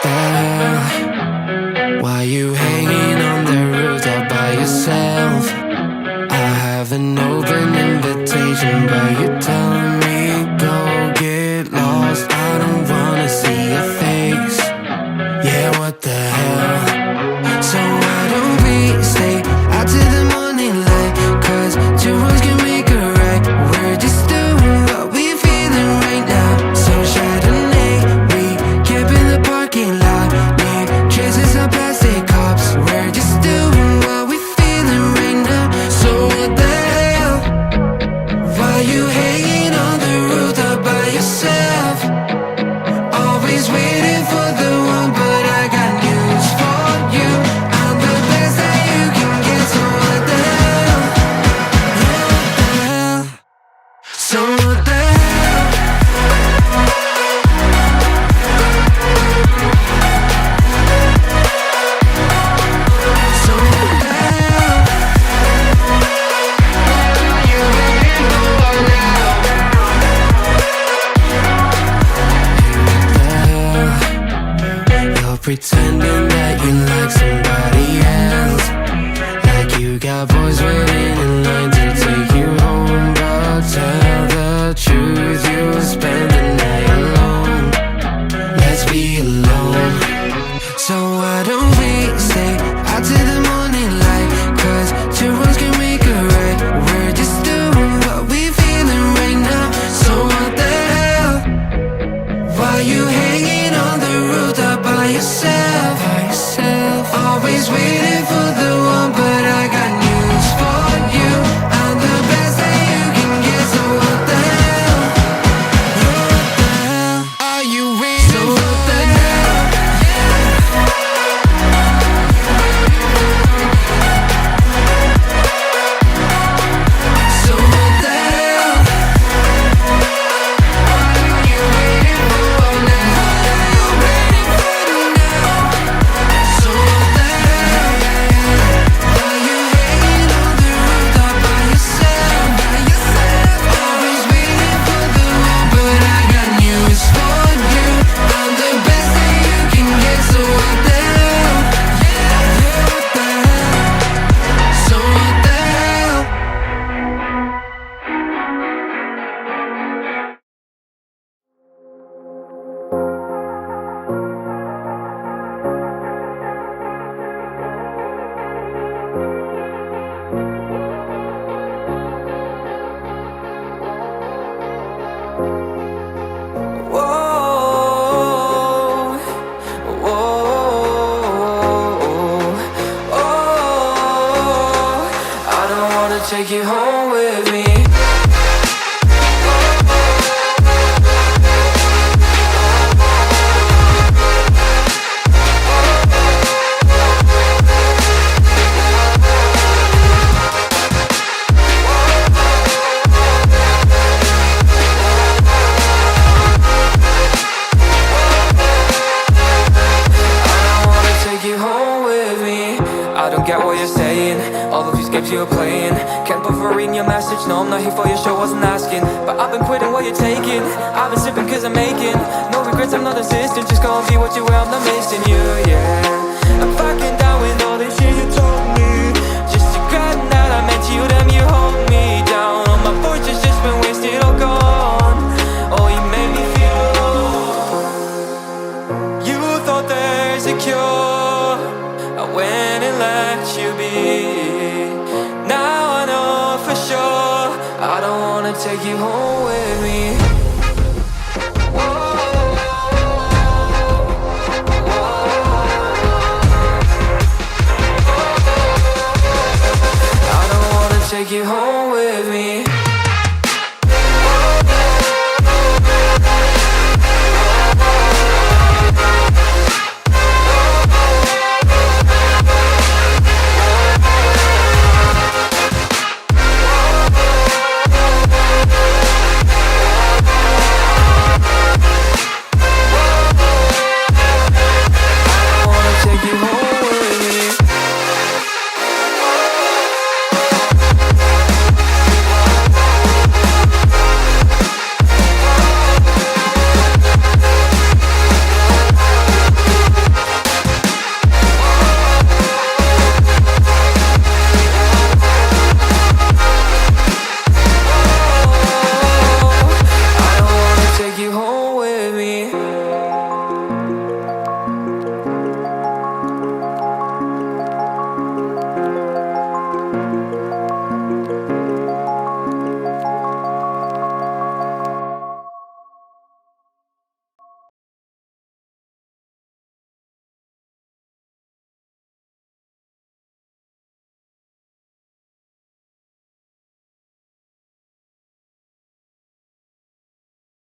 the hell? Why you hanging on the rooftop by yourself? I have an open invitation, but you're telling me go get lost. I don't wanna see your face. Yeah, what the hell? So why don't we stay out till the morning light? Cause two wrongs can make a right. We're just doing what we're feeling right now. So Chardonnay, we camp in the parking lot near traces of plastic cups. We're just doing what we're feeling right now. So what the hell? Why you hanging on the rooftop by yourself? Always waiting for the one, but I got news for you. I'm the best that you can get, so what the hell? Yeah, what the hell? So what the hell? So what the hell? What are you waiting for now? You're pretending that you like somebody else, like you got boys waiting in line to take you home. But tell the truth, you'll spend the night alone. Let's be alone. So why don't we stay out till the morning light? Cause two wrongs can make a right. We're just doing what we're feeling right now. So what the hell? Why you hanging on the rooftop by yourself? Always waiting for the one, but I got news for you. I'm the best that you can get, so what the hell? Yeah, what the hell? Are you waiting? So what the hell? So what the hell? What are you waiting for now? So what the hell? Are you hanging on the rooftop by yourself? Always waiting for the one, but I got news for you. I'm the best that you can get, so what the hell? Yeah, what the hell? So what the hell? Whoa, I don't wanna take you home with me. You home with me. I don't get what you're saying, all of these games you're playing. Can't bother reading your message, no I'm not here for your show, wasn't asking. But I've been quitting what you're taking, I've been sipping cause I'm making no regrets, I'm not insistent, just go and be what you were, I'm not missing you, yeah. I'm fucking down with all this shit you told me, just regretting that I met you, damn you hold me down. All my fortune's just been wasted, all gone. Oh, you made me feel alone. You thought there's a cure, I went and let you be. Now I know for sure I don't wanna take you home with